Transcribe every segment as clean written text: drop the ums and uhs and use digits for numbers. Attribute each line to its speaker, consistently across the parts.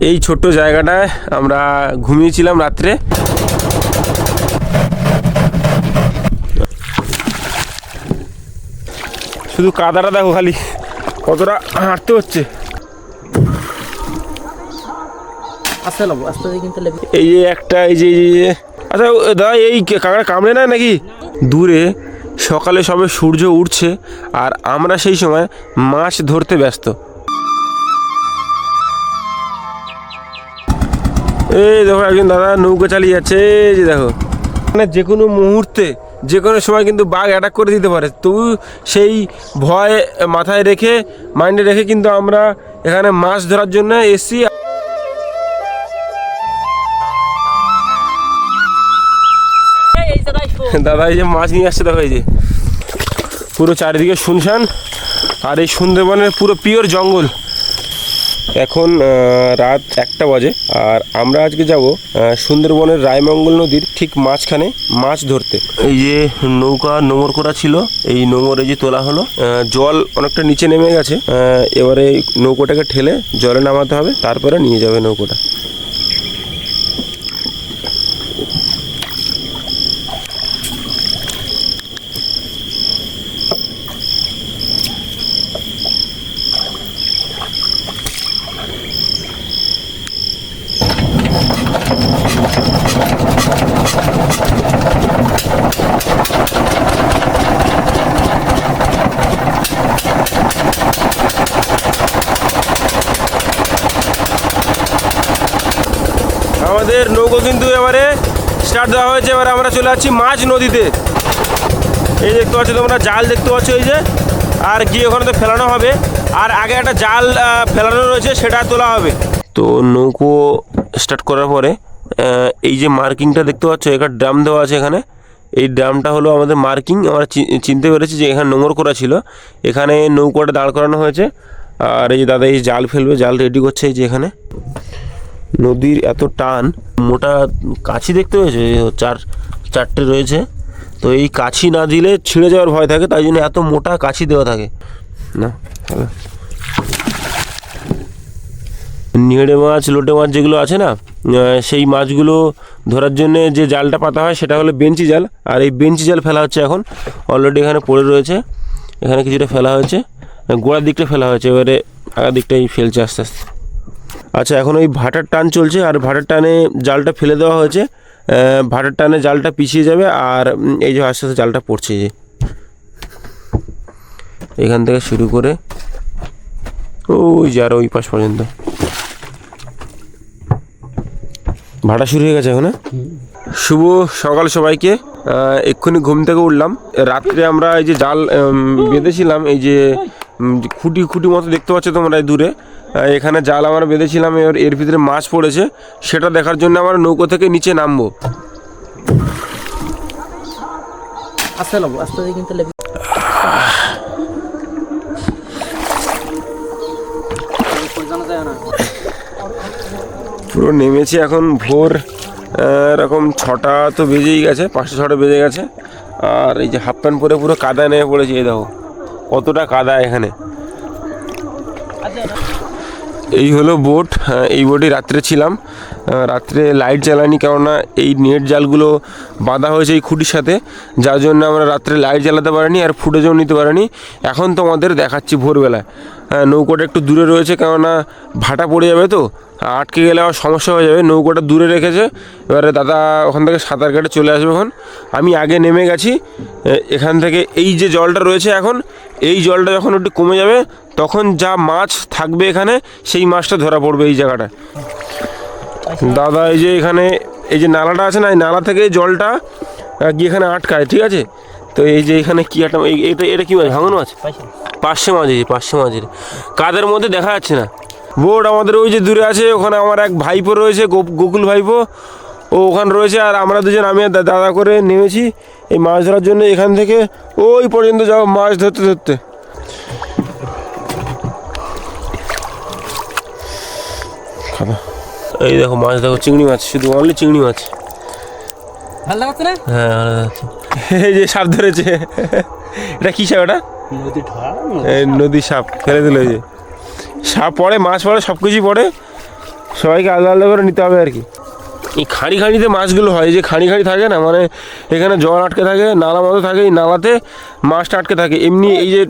Speaker 1: এই ছোট্ট জায়গাটায় আমরা ঘুমিয়েছিলাম রাত্রে। শুধু কাদাটা দেখো খালি কতটা হাঁটতে হচ্ছে। এই যে একটা এই যে আচ্ছা দাদা এই কাঁকড়া কামড়ে না নাকি? দূরে সকালে সবে সূর্য উঠছে আর আমরা সেই সময় মাছ ধরতে ব্যস্ত। এই দেখো একজন দাদা নৌকা চালিয়ে যাচ্ছে, এই যে দেখো। মানে যে কোনো মুহূর্তে যে কোনো সময় কিন্তু বাঘ অ্যাটাক করে দিতে পারে, তবু সেই ভয় মাথায় রেখে মাইন্ডে রেখে কিন্তু আমরা এখানে মাছ ধরার জন্য এসছি। দাদা এই যে মাছ নিয়ে আসছে, দেখো এই যে পুরো চারিদিকে শুনশান আর এই সুন্দরবনের পুরো পিওর জঙ্গল। এখন রাত 1টা বাজে আর আমরা আজকে যাব সুন্দরবনের রায়মঙ্গল নদীর ঠিক মাঝখানে মাছ ধরতে। এই যে নৌকা নোঙর করা ছিল, এই নোঙর এই যে তোলা হলো, জল অনেকটা নিচে নেমে গেছে। এবারে নৌকোটাকে ঠেলে জলে নামাতে হবে, তারপরে নিয়ে যাবে নৌকোটা। আমাদের নৌকো কিন্তু এবারে স্টার্ট দেওয়া হয়েছে। এবারে আমরা চলে যাচ্ছি মাঝ নদীতে। এই দেখতে পাচ্ছ তোমরা, জাল দেখতে পাচ্ছ এই যে, আর গিয়ে ওখানে তো ফেলানো হবে, আর আগে একটা জাল ফেলানো রয়েছে সেটা তোলা হবে। তো নৌকো স্টার্ট করার পরে এই যে মার্কিংটা দেখতে পাচ্ছ, একটা ড্রাম দেওয়া আছে এখানে। এই ড্রামটা হলো আমাদের মার্কিং। আমরা চিনতে পেরেছি যে এখানে নোঙর করা ছিল, এখানে নৌকোটা দাঁড় করানো হয়েছে। আর এই যে দাদা এই জাল ফেলবে, জাল রেডি করছে এই যে এখানে। নদীর এত টান, মোটা কাছি দেখতে পেয়েছে, চারটে রয়েছে। তো এই কাছি না দিলে ছিঁড়ে যাওয়ার ভয় থাকে, তাই জন্য এত মোটা কাছি দেওয়া থাকে না। নিড়ে মাছ, লোটে মাছ যেগুলো আছে না, সেই মাছগুলো ধরার জন্যে যে জালটা পাতা হয় সেটা হলো বেঞ্চি জাল। আর এই বেঞ্চি জাল ফেলা হচ্ছে এখন। অলরেডি এখানে পড়ে রয়েছে, এখানে কিছুটা ফেলা হয়েছে, গোড়ার দিকটা ফেলা হয়েছে, এবারে আগের দিকটাই ফেলছে আস্তে আস্তে। আচ্ছা, এখন ওই ভাটার টান চলছে আর ভাটার টানে জালটা ফেলে দেওয়া হয়েছে। ভাটার টানে জালটা পিছিয়ে যাবে আর এই যে আস্তে আস্তে জালটা পড়ছে, যে এখান থেকে শুরু করে ওই যে আর ওই পাশ পর্যন্ত ভাটা শুরু হয়ে গেছে এখন। শুভ সকাল সবাইকে। এক্ষুনি ঘুম থেকে উঠলাম। রাত্রে আমরা এই যে জাল বেঁধেছিলাম, এই যে খুঁটি খুঁটি মতো দেখতে পাচ্ছ তোমরা দূরে, এখানে জাল আমরা বেঁধেছিলাম। এর ভিতরে মাছ পড়েছে, সেটা দেখার জন্য আমরা নৌকো থেকে নিচে নামবো। পুরো নেমেছি এখন। ভোর এরকম 6টা তো বেজেই গেছে, 5টা 6টা বেজে গেছে। আর এই যে হাফ প্যান্ট পরে পুরো কাদা নেমে পড়েছে, এই দেখো কতটা কাদা এখানে। এই হলো বোট। এই বোটে রাত্রে ছিলাম, রাত্রে লাইট জ্বালানি, কেননা এই নেট জালগুলো বাঁধা হয়েছে এই খুঁটির সাথে, যার জন্য আমরা রাত্রে লাইট জ্বালাতে পারিনি আর ফুটেজও নিতে পারিনি। এখন তোমাদের দেখাচ্ছি ভোরবেলায়। নৌকোটা একটু দূরে রয়েছে, কেননা ভাটা পড়ে যাবে, তো আটকে গেলে আমার সমস্যা হয়ে যাবে। নৌকোটা দূরে রেখেছে, এবারে দাদা ওখান থেকে সাঁতার কেটে চলে আসবে। এখন আমি আগে নেমে গেছি এখান থেকে। এই যে জলটা রয়েছে এখন, এই জলটা যখন একটু কমে যাবে তখন যা মাছ থাকবে এখানে, সেই মাছটা ধরা পড়বে এই জায়গাটায়। দাদা এই যে এখানে এই যে নালাটা আছে না, এই নালা থেকে জলটা গিয়ে এখানে আটকায়, ঠিক আছে? তো এই যে এখানে কি একটা এটা কি মাছ, ভাঙন মাছ, পার্শে মাছ। এই যে পার্শে মাছের কাদের মধ্যে দেখা যাচ্ছে না। বোট আমাদের ওই যে দূরে আছে, ওখানে আমার এক ভাইপো রয়েছে, গোকুল ভাইপো, ও ওখানে রয়েছে। আর আমরা দুজন, আমি দাদা করে নেমেছি এই মাছ ধরার জন্য। এখান থেকে ওই পর্যন্ত যাবো মাছ ধরতে ধরতে। এই দেখো মাছ, দেখো চিংড়ি মাছ, শুধু অনলি চিংড়ি মাছ। হ্যাঁ, এই যে সাপ ধরেছে। এটা কি সাপ? এটা নদী সাপ ফেলে দিল। এই যে সাপ পড়ে, মাছ পড়ে, সব কিছুই পড়ে। সবাইকে আলাদা আলাদা করে নিতে হবে আর কি। এই খাঁড়ি খাঁড়িতে মাছগুলো হয়, যে খাঁড়ি খাঁড়ি থাকে না, মানে এখানে জল আটকে থাকে, নালা মতো থাকে, এই নালাতে মাছটা আটকে থাকে। এমনি এই যে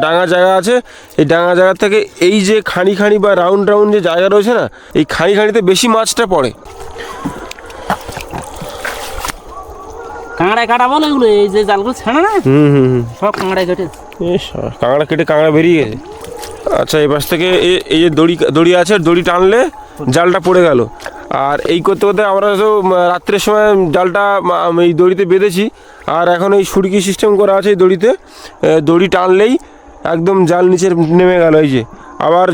Speaker 1: ডাঙা জায়গা আছে, এই ডাঙা জায়গা থেকে এই যে খাঁড়ি খাঁড়ি বা রাউন্ড রাউন্ড যে জায়গা রয়েছে না, এই খাঁড়ি খাঁড়িতে বেশি মাছটা পড়ে।
Speaker 2: কাঁকড়ায় কাটাবো না এগুলো, এই যে জালগুলো ছেড়ে না, সব কাঁকড়ায় কেটে,
Speaker 1: কাঁকড়া কেটে কাঁকড়া বেরিয়ে গেছে। আচ্ছা, এই পাশ থেকে এই যে দড়ি আছে, দড়ি টানলে জালটা পড়ে গেল। আর এই করতে করতে আমরা তো রাত্রের সময় জালটা এই দড়িতে বেঁধেছি, আর এখন এই সুরকি সিস্টেম করা আছে এই দড়িতে, দড়ি টানলেই একদম জাল নিচে নেমে গেল। এই যে আবার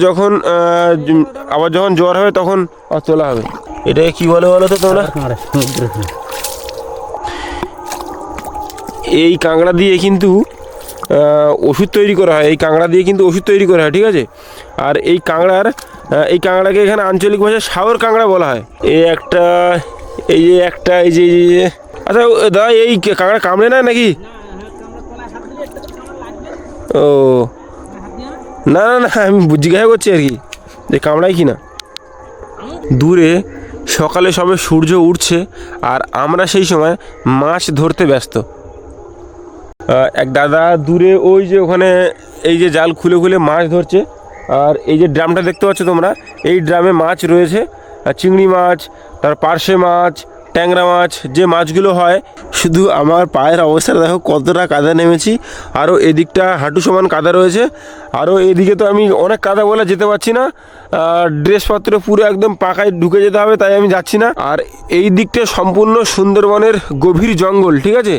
Speaker 1: যখন জ্বর হবে তখন তোলা হবে। এটাকে কি বলে বলো তো তোমরা? এই কাঁকড়া দিয়ে কিন্তু ওষুধ তৈরি করা হয়, এই কাঁকড়া দিয়ে কিন্তু ওষুধ তৈরি করা হয়, ঠিক আছে। আর এই কাঁকড়াকে এখানে আঞ্চলিক ভাষায় সাগর কাঁকড়া বলা হয়। এই যে আচ্ছা দাদা, এই কাঁকড়া কামড়ে না নাকি? ও না না না, আমি জিজ্ঞাসা করছি আর কি, যে কামড়ায় কি না। দূরে সকালে সবে সূর্য উঠছে, আর আমরা সেই সময় মাছ ধরতে ব্যস্ত। এক দাদা দূরে ওই যে ওখানে এই যে জাল খুলে খুলে মাছ ধরছে। আর এই যে ড্রামটা দেখতে পাচ্ছ তোমরা, এই ড্রামে মাছ রয়েছে, চিংড়ি মাছ, তার পার্শে মাছ, ট্যাংরা মাছ, যে মাছগুলো হয়। শুধু আমার পায়ের অবস্থাটা দেখো, কতটা কাদা নেমেছি। আরও এদিকটা হাঁটু সমান কাদা রয়েছে, আরও এদিকে তো আমি অনেক কাদা বলে যেতে পারছি না, ড্রেসপত্র পুরো একদম পাকায় ঢুকে যেতে হবে, তাই আমি যাচ্ছি না। আর এই দিকটা সম্পূর্ণ সুন্দরবনের গভীর জঙ্গল, ঠিক আছে।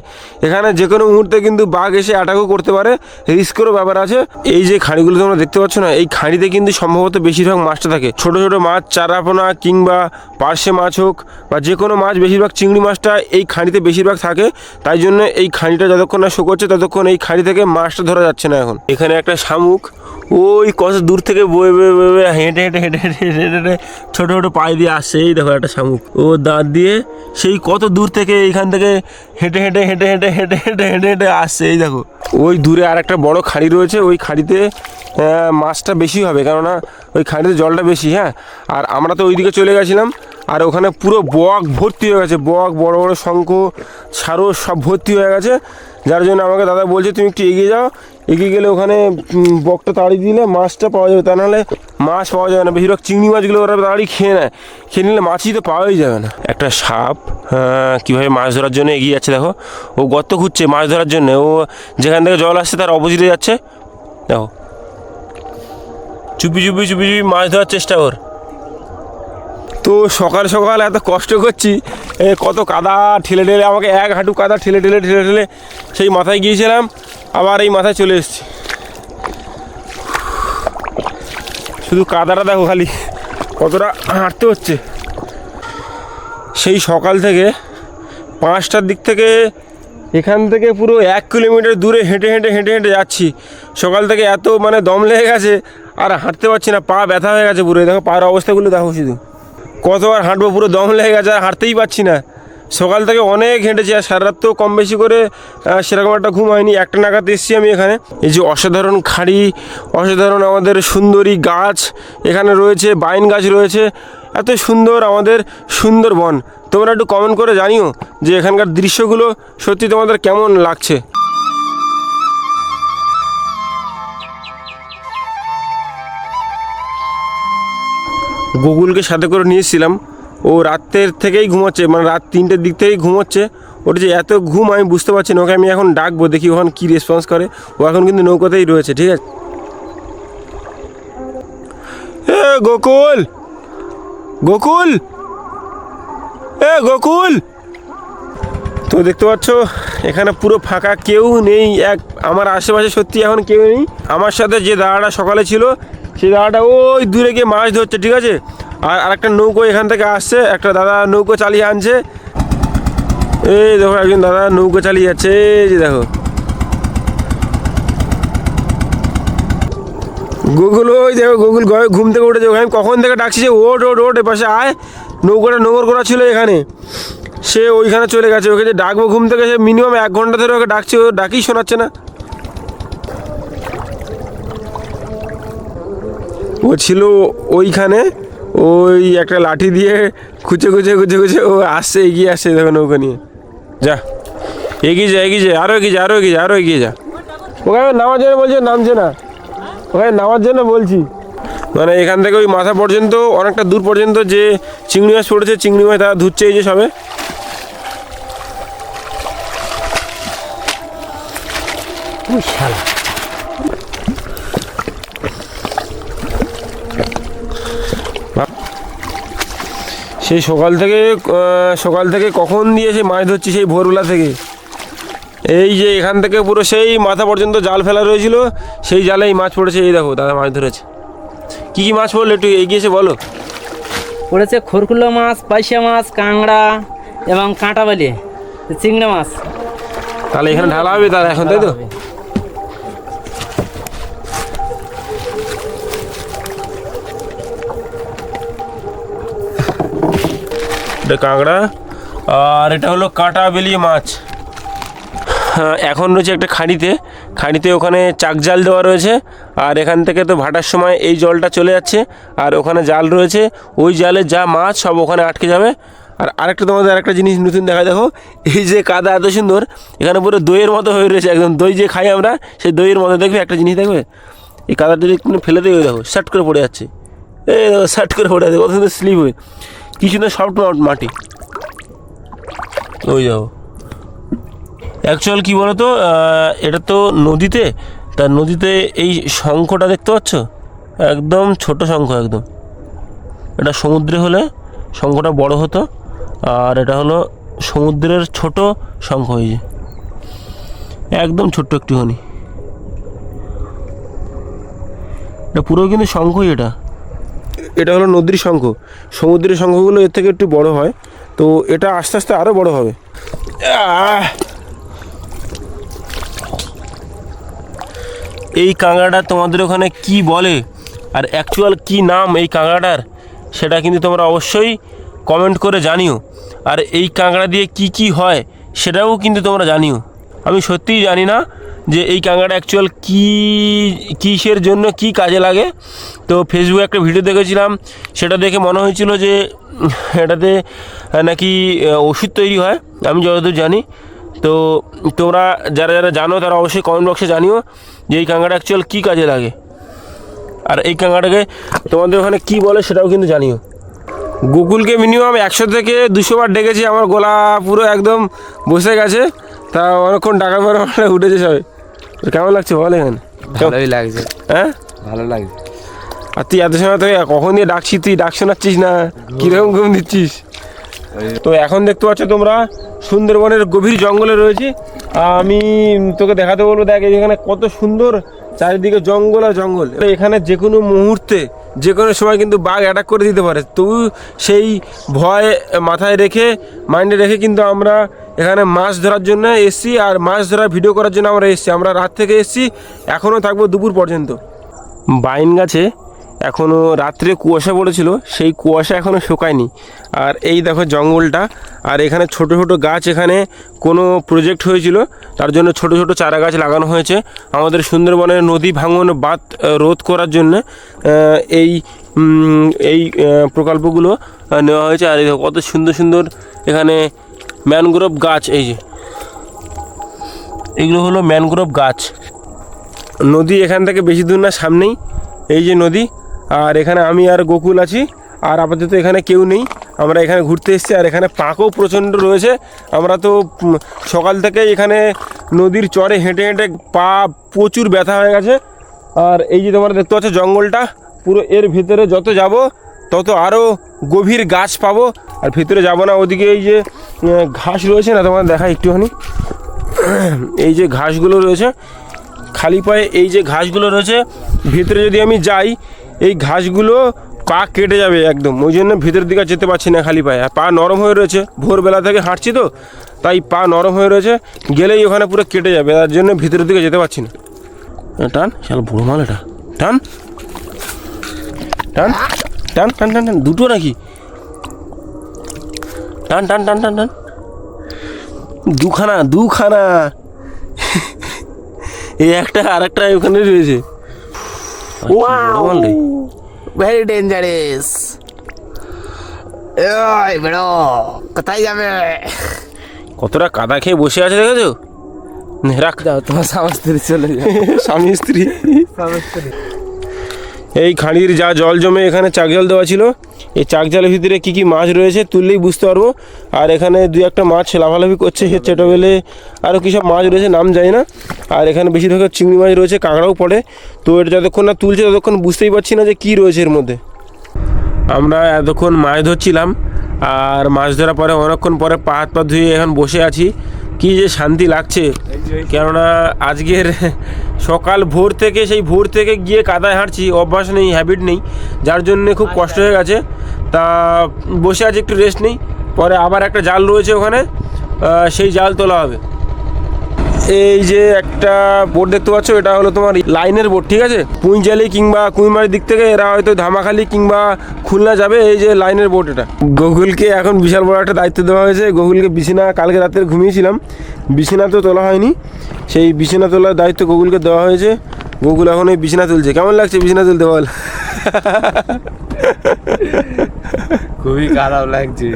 Speaker 1: এখানে যে কোনো মুহূর্তে কিন্তু বাঘ এসে অ্যাটাকও করতে পারে, রিস্কেরও ব্যাপার আছে। এই যে খাঁড়িগুলো তোমরা দেখতে পাচ্ছ না, এই খাঁড়িতে কিন্তু সম্ভবত বেশিরভাগ মাছটা থাকে, ছোট ছোট মাছ, চারাপোনা কিংবা পার্শে মাছ হোক বা যে কোনো মাছ, বেশিরভাগ চিংড়ি মাছটা এই খাঁড়িতে বেশিরভাগ থাকে। তাই জন্য এই খাঁড়িটা যতক্ষণ না শুকোচ্ছে ততক্ষণ এই খাঁড়ি থেকে মাছটা ধরা যাচ্ছে না। এখন এখানে একটা শামুক ওই কত দূর থেকে বয়ে বয়ে বয়ে হেঁটে হেঁটে হেঁটে হেঁটে হেঁটে হেঁটে ছোটো ছোটো পায়ে দিয়ে আসছে। এই দেখো একটা শামুক, ও দাঁত দিয়ে সেই কত দূর থেকে এইখান থেকে হেঁটে হেঁটে হেঁটে হেঁটে হেঁটে হেঁটে হেঁটে হেঁটে আসছে। এই দেখো ওই দূরে আর একটা বড় খাঁড়ি রয়েছে, ওই খাঁড়িতে মাছটা বেশি হবে, কেননা ওই খাঁড়িতে জলটা বেশি। হ্যাঁ, আর আমরা তো ওইদিকে চলে গেছিলাম, আর ওখানে পুরো বক ভর্তি হয়ে গেছে, বক, বড় বড় শঙ্খ, সারস সব ভর্তি হয়ে গেছে। যার জন্য আমাকে দাদা বলছে তুমি একটু এগিয়ে যাও, এগিয়ে গেলে ওখানে বকটা তাড়িয়ে দিলে মাছটা পাওয়া যাবে, তা নাহলে মাছ পাওয়া যাবে না। বেশিরভাগ চিংড়ি মাছগুলো ওরা তাড়ি খেয়ে নেয়, খেয়ে নিলে মাছই তো পাওয়াই যাবে না। একটা সাপ কীভাবে মাছ ধরার জন্য এগিয়ে যাচ্ছে দেখো, ও গর্ত খুঁজছে মাছ ধরার জন্য, ও যেখান থেকে জল আসছে তার অপোজিটে যাচ্ছে। দেখো চুপি চুপি চুপি চুপি মাছ ধরার চেষ্টা কর। তো সকাল সকাল এত কষ্ট করছি, কত কাদা ঠেলে ঠেলে, আমাকে এক হাঁটু কাদা ঠেলে ঠেলে ঠেলে ঠেলে সেই মাথায় গিয়েছিলাম, আবার এই মাথায় চলে এসেছি। শুধু কাদাটা দেখো খালি, কতটা হাঁটতে হচ্ছে। সেই সকাল থেকে 5টার দিক থেকে এখান থেকে পুরো 1 কিলোমিটার দূরে হেঁটে হেঁটে হেঁটে হেঁটে যাচ্ছি। সকাল থেকে এত মানে দম লেগে গেছে, আর হাঁটতে পারছি না, পা ব্যথা হয়ে গেছে পুরো। দেখো পায়ের অবস্থাগুলো দেখো, শুধু কতবার হাঁটবো, পুরো দম লেগে গেছে, আর হাঁটতেই পারছি না। সকাল থেকে অনেক হেঁটেছি, আর সারা রাত তো কম বেশি করে সেরকম একটা ঘুম হয়নি, 1টা নাগাদ এসেছি আমি এখানে। এই যে অসাধারণ খাঁড়ি, অসাধারণ আমাদের সুন্দরী গাছ এখানে রয়েছে, বাইন গাছ রয়েছে, এত সুন্দর আমাদের সুন্দরবন। তোমরা একটু কমেন্ট করে জানিও যে এখানকার দৃশ্যগুলো সত্যি তোমাদের কেমন লাগছে। গুগলকে সাথে করে নিয়েছিলাম, ও রাতের থেকেই ঘুমোচ্ছে, মানে রাত 3টের দিক থেকেই ঘুমোচ্ছে। ওর যে এত ঘুম আমি বুঝতে পারছি না, ওকে আমি এখন ডাকবো, দেখি ওখানে কী রেসপন্স করে। ও এখন কিন্তু নৌকাতেই রয়েছে, ঠিক আছে। এ গোকুল, গোকুল, এ গোকুল। তো দেখতে পাচ্ছ এখানে পুরো ফাঁকা, কেউ নেই, আমার আশেপাশে সত্যি এখন কেউ নেই। আমার সাথে যে দাদাটা সকালে ছিল, সেই দাদাটা ওই দূরে গিয়ে মাছ ধরছে, ঠিক আছে। আর আরেকটা নৌকো এখান থেকে আসছে, একটা দাদা নৌকো চালিয়ে আনছে। এই দেখো একজন দাদা নৌকো চালিয়ে যাচ্ছে, এই যে দেখো। গুগল, ওই দেখো গুগল ঘুম থেকে উঠেছে, ওখানে কখন থেকে ডাকছি যে ওট ওট ওট, এপাশে আয়। নৌকোটা নোংর করা ছিল এখানে, সে ওইখানে চলে গেছে। ওকে যে ডাকবো ঘুম থেকে, সে মিনিমাম 1 ঘন্টা ধরে ওকে ডাকছি, ও ডাকেই শোনাচ্ছে না। ও ছিল ওইখানে, ওই একটা লাঠি দিয়ে খুঁচে খুঁচে খুঁচে খুঁচে ও আসছে, এগিয়ে আসছে দেখো নৌকা নিয়ে। যা এগিয়ে যা, এগিয়ে যা, আরও এগিয়ে যা, আরও এগিয়ে যা, আরও এগিয়ে যা। ওখানে নামার জন্য বলছে, নামছে না। ওখানে নামার জন্য বলছি, মানে এখান থেকে ওই মাথা পর্যন্ত অনেকটা দূর পর্যন্ত যে চিংড়ি মাছ পড়েছে, চিংড়ি মাছ তারা ধুচ্ছে এই যে সবে। সেই সকাল থেকে কখন দিয়ে সেই মাছ ধরছি, সেই ভোরবেলা থেকে। এই যে এখান থেকে পুরো সেই মাথা পর্যন্ত জাল ফেলা রয়েছিল, সেই জালেই মাছ পড়েছে। এই দেখো দাদা মাছ ধরেছে। কী কী মাছ পড়লো একটু এগিয়ে এসে বলো।
Speaker 2: পড়েছে খরকুল্লা মাছ, পাইসা মাছ, কাঁকড়া এবং কাঁটাবালি, চিংড়া মাছ।
Speaker 1: তাহলে এখানে ঢালা হবে তাহলে এখন, তাই তো? এটা কাঁকড়া আর এটা হলো কাঁটা বেলিয়ে মাছ। এখন রয়েছে একটা খাঁড়িতে ওখানে চাক জাল দেওয়া রয়েছে, আর এখান থেকে তো ভাটার সময় এই জলটা চলে যাচ্ছে, আর ওখানে জাল রয়েছে, ওই জালে যা মাছ সব ওখানে আটকে যাবে। আর আরেকটা তোমাদের আরেকটা জিনিস নতুন দেখা, দেখো এই যে কাদা এত সুন্দর, এখানে পুরো দইয়ের মতো হয়ে রয়েছে, একদম দই যে খাই আমরা সেই দইয়ের মতো। দেখবে একটা জিনিস দেখবে, এই কাদাটা যদি একটু ফেলে দেবে দেখো শার্ট করে পড়ে যাচ্ছে, এই দেখো শার্ট করে পড়ে যাচ্ছে, কত সুন্দর স্লিপ হয়ে, কি সুন্দর সফট মাটি। ওই যাও অ্যাকচুয়াল কী বলো তো, এটা তো নদীতে, তার নদীতে এই শঙ্খটা দেখতে পাচ্ছ, একদম ছোট শঙ্খ একদম। এটা সমুদ্রে হলে শঙ্খটা বড় হতো, আর এটা হলো সমুদ্রের ছোট শঙ্খ, এই যে একদম ছোট্ট একটুখানি। এটা পুরো কিন্তু শঙ্খই, এটা হলো নদীর শঙ্খ। সমুদ্রের শঙ্খগুলো এর থেকে একটু বড় হয়, তো এটা আস্তে আস্তে আরও বড় হবে। এই কাঁকড়াটা তোমাদের ওখানে কি বলে আর অ্যাকচুয়াল কি নাম এই কাঁকড়াটার, সেটা কিন্তু তোমরা অবশ্যই কমেন্ট করে জানিও। আর এই কাঁকড়া দিয়ে কি কি হয় সেটাও কিন্তু তোমরা জানিও। আমি সত্যিই জানি না যে এই কাঁকড়াটা অ্যাকচুয়াল কিসের জন্য কি কাজে লাগে। তো ফেসবুকে একটা ভিডিও দেখেছিলাম, সেটা দেখে মনে হয়েছিল যে এটাতে নাকি ওষুধ তৈরি হয়, আমি যতদূর জানি। তো তোমরা যারা যারা জানো তারা অবশ্যই কমেন্ট বক্সে জানিও যে এই কাঁকড়া অ্যাকচুয়াল কী কাজে লাগে, আর এই কাঁকড়াটাকে তোমাদের ওখানে কী বলে সেটাও কিন্তু জানিও। গুগলকে মিনিমাম 100 থেকে 200 বার ডেকেছি, আমার গলা পুরো একদম বসে গেছে, তা অনেকক্ষণ ডাকার পরে উঠেছে সবাই। কেমন লাগছে বল এখানে?
Speaker 3: ভালোই লাগছে।
Speaker 1: হ্যাঁ
Speaker 3: ভালো লাগছে।
Speaker 1: আর তুই এত সময় থেকে কখন দিয়ে ডাকছি, তুই ডাক শোনাচ্ছিস না, কীরকম ঘুম দিচ্ছিস? তো এখন দেখতে পাচ্ছ তোমরা সুন্দরবনের গভীর জঙ্গলে রয়েছি। আমি তোকে দেখাতে বলবো, দেখ এখানে কত সুন্দর চারিদিকে জঙ্গল আর জঙ্গল। এখানে যে কোনো মুহূর্তে যে কোনো সময় কিন্তু বাঘ অ্যাটাক করে দিতে পারে। তবু সেই ভয় মাথায় রেখে, মাইন্ডে রেখে কিন্তু আমরা এখানে মাছ ধরার জন্য এসছি, আর মাছ ধরার ভিডিও করার জন্য আমরা এসছি। আমরা রাত থেকে এসছি, এখনও থাকবো দুপুর পর্যন্ত। বাইন গাছে এখনও রাত্রে কুয়াশা পড়েছিল, সেই কুয়াশা এখনও শুকায়নি। আর এই দেখো জঙ্গলটা, আর এখানে ছোট ছোট গাছ, এখানে কোনো প্রজেক্ট হয়েছিল তার জন্য ছোট ছোট চারা গাছ লাগানো হয়েছে আমাদের সুন্দরবনের নদী ভাঙন বাঁধ রোধ করার জন্য। এই প্রকল্পগুলো নেওয়া হয়েছে। আর এই দেখো কত সুন্দর সুন্দর এখানে ম্যানগ্রোভ গাছ, এই যে এগুলো হলো ম্যানগ্রোভ গাছ। নদী এখান থেকে বেশি দূর না, সামনেই এই যে নদী। আর এখানে আমি আর গোকুল আছি, আর আপাতত এখানে কেউ নেই, আমরা এখানে ঘুরতে এসেছি। আর এখানে পাকও প্রচণ্ড রয়েছে। আমরা তো সকাল থেকে এখানে নদীর চরে হেঁটে হেঁটে পা প্রচুর ব্যথা হয়ে গেছে। আর এই যে তোমরা দেখতে পাচ্ছ জঙ্গলটা, পুরো এর ভিতরে যত যাব তত আরও গভীর গাছ পাবো। আর ভিতরে যাব না, ওদিকে এই যে ঘাস রয়েছে না, তোমার দেখা একটুখানি, এই যে ঘাসগুলো রয়েছে খালি পায়ে, এই যে ঘাসগুলো রয়েছে ভিতরে যদি আমি যাই, এই ঘাসগুলো পা কেটে যাবে একদম। ওই জন্য ভিতরের দিকে যেতে পারছি না খালি পায়ে। আর পা নরম হয়ে রয়েছে, ভোরবেলা থেকে হাঁটছি তো, তাই পা নরম হয়ে রয়েছে, গেলেই ওখানে পুরো কেটে যাবে, তার জন্য ভিতরের দিকে যেতে পারছি না। টান, শালা বুড়ো মাল এটা, টান টান টান টান টান টান, দুটো নাকি? টান টান টান টান টান, দুখানা এই একটা আর একটা ওখানে রয়েছে।
Speaker 3: Very dangerous. এই বেড়ো কোথায় যাবে?
Speaker 1: কতটা কাদা খেয়ে বসে আছে দেখেছো? রাখ
Speaker 2: যাও তোমার স্বামী স্ত্রী চলে যাও।
Speaker 1: স্বামী স্ত্রী।
Speaker 2: স্বামী স্ত্রী
Speaker 1: এই খাঁড়ির যা জল জমে এখানে চাক জল দেওয়া ছিল, এই চাক জলের ভিতরে কী কী মাছ রয়েছে তুললেই বুঝতে পারবো। আর এখানে দুই একটা মাছ লাফালাফি করছে, চেটো বেলে আরও কী সব মাছ রয়েছে নাম জানি না। আর এখানে বেশিরভাগ চিংড়ি মাছ রয়েছে, কাঁকড়াও পড়ে। তো এটা যতক্ষণ না তুলছে ততক্ষণ বুঝতেই পারছি না যে কী রয়েছে এর মধ্যে। আমরা এতক্ষণ মাছ ধরছিলাম, আর মাছ ধরার পরে অনেকক্ষণ পরে পা হাত পা ধুয়ে এখন বসে আছি। কী যে শান্তি লাগছে, কেননা আজকের সকাল ভোর থেকে গিয়ে কাদায় হাঁটছি, অভ্যাস নেই, হ্যাবিট নেই, যার জন্যে খুব কষ্ট হয়ে গেছে। তা বসে আছি, একটু রেস্ট নেই, পরে আবার একটা জাল রয়েছে ওখানে, সেই জাল তোলা হবে। এই যে একটা বোট দেখতে পাচ্ছ, এটা হলো তোমার লাইনের বোট, ঠিক আছে? পুঁইজালি কিংবা কুইমারির দিক থেকে এরা হয়তো ধামাখালি কিংবা খুলনা যাবে। এই যে লাইনের বোট এটা। গুগলকে এখন বিশাল বড় একটা দায়িত্ব দেওয়া হয়েছে। গুগলকে বিছানা, কালকে রাতে ঘুমিয়েছিলাম, বিছানা তো তোলা হয়নি, সেই বিছানা তোলার দায়িত্ব গুগলকে দেওয়া হয়েছে। গুগল এখন ওই বিছানা তুলছে। কেমন লাগছে বিছানা তুলতে বল?
Speaker 2: খুবই খারাপ লাগছে।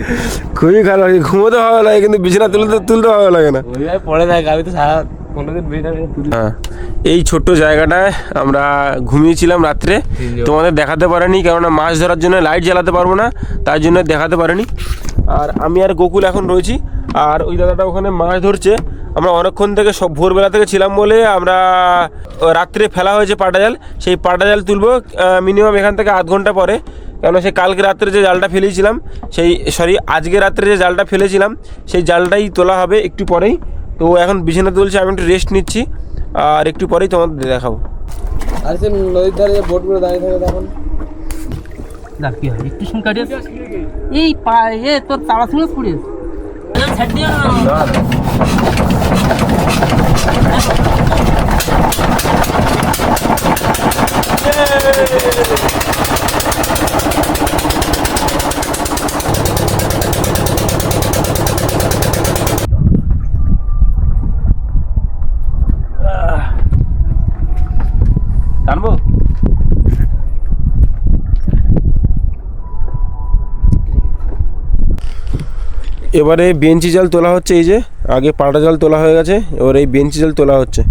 Speaker 1: খুবই খারাপ লাগে, ঘুমোতে ভালো লাগে কিন্তু বিছানা তুলতে ভালো লাগে না।
Speaker 2: ওইভাবে পড়ে থাকে, আমি তো সারা কোনোদিন বিছানা তুলি।
Speaker 1: হ্যাঁ, এই ছোট্ট জায়গাটায় আমরা ঘুমিয়েছিলাম রাত্রে, তোমাদের দেখাতে পারিনি, কেননা মাছ ধরার জন্য লাইট জ্বালাতে পারবো না, তাই জন্য দেখাতে পারিনি। আর আমি আর গোকুল এখন রয়েছি, আর ওই দাদাটা ওখানে মাছ ধরছে। আমরা অনেকক্ষণ থেকে সব ভোরবেলা থেকে ছিলাম বলে আমরা রাত্রে ফেলা হয়েছে পাটা জাল, সেই পাটা জাল তুলবো মিনিমাম এখান থেকে আধ ঘন্টা পরে। কেন সেই কালকে রাত্রে যে জালটা ফেলেছিলাম, আজকে রাত্রে যে জালটা ফেলেছিলাম সেই জালটাই তোলা হবে একটু পরেই। তো এখন বিছানা তুলছে, আমি একটু রেস্ট নিচ্ছি, আর একটু পরেই তোমাদের দেখাবো।
Speaker 2: আর সে নদীর ধারে বোটগুলো দাঁড়িয়ে থাকে তখন দেখ কি হয়। একটু শুন কাটিয়ে এই পায়ে তোর তাড়া শুনে পুড়িয়ে ছাড় দিও না।
Speaker 1: টানবো? এবারে বেঞ্চি জাল তোলা হচ্ছে। এই যে আগে পাটা জাল তোলা হয়ে গেছে, এবার এই বেঞ্চি জাল তোলা হচ্ছে।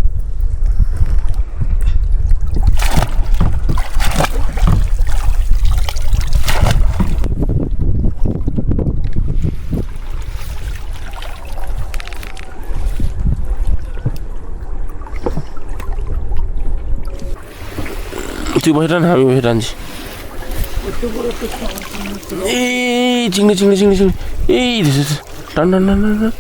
Speaker 1: তুই বসে টান, আমি বসে টানছি। এই চিংড়ি চিংড়ি চিংড়ি চিংড়ি, এই টান টান টান টান।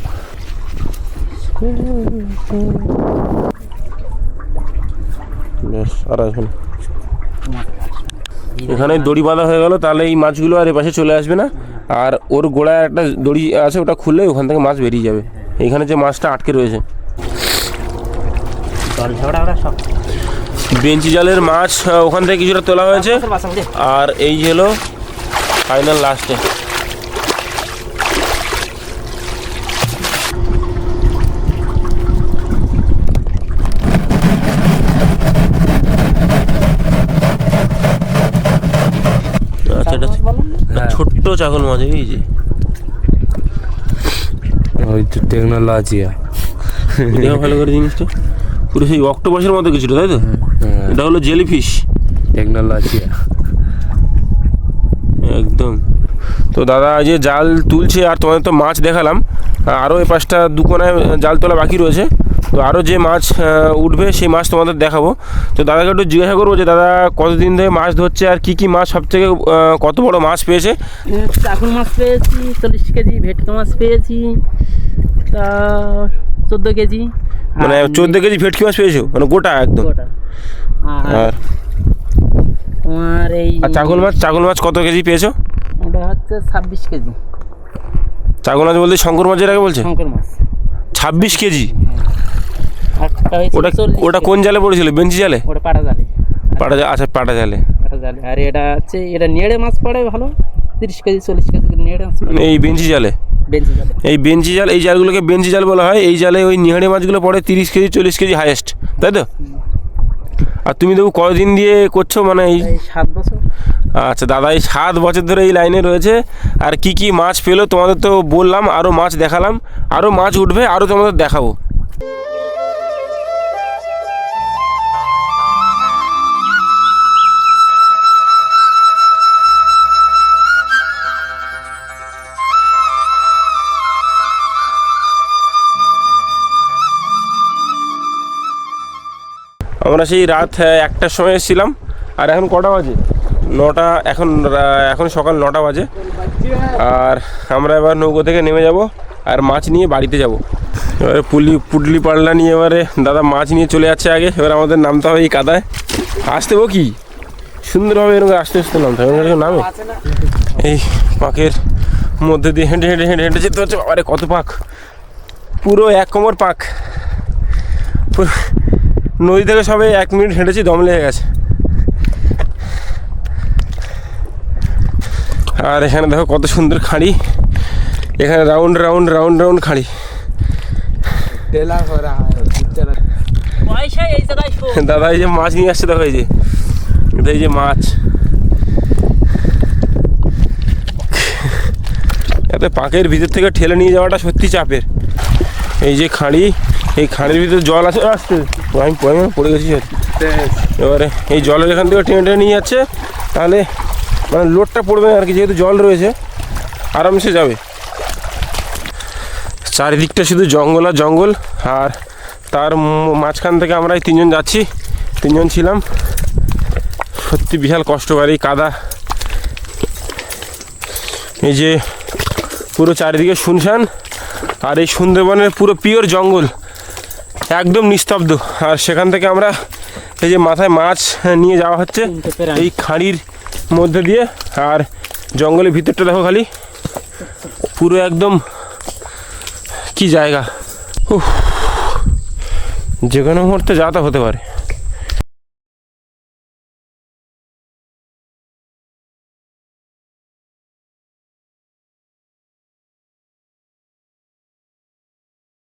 Speaker 1: বেশ, আর আসবে না। এখানে দড়ি বাঁধা হয়ে গেল, তাহলে এই মাছগুলো আর এপাশে চলে আসবে না। আর ওর গোড়ায় একটা দড়ি আছে, ওটা খুললে ওখান থেকে মাছ বেরিয়ে যাবে। এইখানে যে মাছটা আটকে রয়েছে, বেঞ্চি জালের মাছ ওখান থেকে কিছুটা তোলা হয়েছে। আর এই হলো ফাইনাল লাস্টে। আচ্ছা, এটা ছোট্ট চাগল মাছ, এই যে
Speaker 2: ওই তো টেকনোলজি
Speaker 1: দেখো ভালো করে জিনিসটা, পুরো সেই অক্টোপাসের মতো কিছুটা, তাই তো? এটা হলো জেলিফিশ
Speaker 2: টেকনোলজি
Speaker 1: একদম। তো দাদা যে জাল তুলছে, আর তোমাদের তো মাছ দেখালাম, আরও এ পাশটা দুকোনায় জাল তোলা বাকি রয়েছে। তো আরও যে মাছ উঠবে সেই মাছ তোমাদের দেখাবো। তো দাদাকে একটু জিজ্ঞাসা করবো যে দাদা কতদিন ধরে মাছ ধরছে, আর কী কী মাছ সবথেকে কত বড় মাছ পেয়েছে?
Speaker 2: চাকুর মাছ পেয়েছি 40 কেজি, ভেটকি মাছ পেয়েছি তা 14 কেজি।
Speaker 1: মানে 14 কেজি ভেটকি মাছ পেয়েছো, মানে গোটা একদম? আর
Speaker 2: তোমার এই
Speaker 1: চাগল মাছ কত কেজি পেয়েছো?
Speaker 2: ওটা হচ্ছে 26 কেজি।
Speaker 1: চাগল মাছ বলতে শঙ্কর মাছের আগে বলছে?
Speaker 2: শঙ্কর মাছ
Speaker 1: 26 কেজি।
Speaker 2: ওটা
Speaker 1: ওটা কোন জালে পড়েছিল? বেঞ্চি জালে?
Speaker 2: ওটা পাটা জালে।
Speaker 1: আচ্ছা, পাটা জালে।
Speaker 2: আর এটা হচ্ছে এটা নেড়ে মাছ পড়ে ভালো, 30 কেজি 40 কেজি নেড়ে মাছ পড়ে
Speaker 1: এই বেঞ্চি জালে। এই বেঞ্চি জাল, এই জালগুলোকে বেঞ্চি জাল বলা হয়। এই জালে ওই নিহাড়ে মাছগুলো পড়ে 30 কেজি 40 কেজি হাইয়েস্ট, তাই তো? আর তুমি দেখো কতদিন দিয়ে করছো মানে এই?
Speaker 2: এই 7 বছর।
Speaker 1: আচ্ছা দাদা এই 7 বছর ধরে এই লাইনে রয়েছে। আর কি কি মাছ পেলো তোমাদের তো বললাম, আরও মাছ দেখালাম, আরও মাছ উঠবে, আরও তোমাদের দেখাবো। আমরা সেই রাত 1টার সময় এসেছিলাম, আর এখন কটা বাজে? 9টা। এখন সকাল 9টা বাজে। আর আমরা এবার নৌকো থেকে নেমে যাব আর মাছ নিয়ে বাড়িতে যাব। এবারে পুটলি পাল্লা নিয়ে এবারে দাদা মাছ নিয়ে চলে যাচ্ছে আগে। এবার আমাদের নামতে হবে এই কাদায়। আসতে হবো কি সুন্দরভাবে এরকম আস্তে আস্তে নামতে হবে, নামে এই পাঁকের মধ্যে দিয়ে হেঁটে হেঁটে হেঁটে হেঁটে যেতে হচ্ছে। আরে কত পাক, পুরো 1 কোমর পাক। নদী থেকে সবে 1 মিনিট হেঁটেছি, দম লেগে গেছে। আর এখানে দেখো কত সুন্দর খাঁড়ি, এখানে রাউন্ড রাউন্ড রাউন্ড রাউন্ড খাঁড়ি।
Speaker 2: পয়সা এই জায়গায় শো।
Speaker 1: দাদা এই যে মাছ নিয়ে আসছে, দেখো এই যে এটা, এই যে মাছ। এতে পাঁকের ভিতর থেকে ঠেলে নিয়ে যাওয়াটা সত্যি চাপের। এই যে খাঁড়ি, এই খাঁড়ির ভিতরে জল আছে, আসতে আমি পড়ে গেছি। এবারে এই জলের এখান থেকে টেনে টেনে নিয়ে যাচ্ছে, তাহলে মানে লোডটা পড়বে না আর কি, যেহেতু জল রয়েছে আরামসে যাবে। চারিদিকটা শুধু জঙ্গল আর জঙ্গল। আর তার মাঝখান থেকে আমরা এই 3জন যাচ্ছি, 3জন ছিলাম। সত্যি বিশাল কষ্টকর এই কাদা। এই যে পুরো চারিদিকে শুনশান, আর এই সুন্দরবনের পুরো পিওর জঙ্গল, একদম নিস্তব্ধ। আর সেখান থেকে আমরা এই যে মাথায় মাছ নিয়ে যাওয়া হচ্ছে এই খাঁড়ির মধ্যে দিয়ে। আর জঙ্গলের ভিতরটা দেখো খালি, পুরো একদম কি জায়গা। যে কোনো মুহূর্তে যাতা হতে পারে।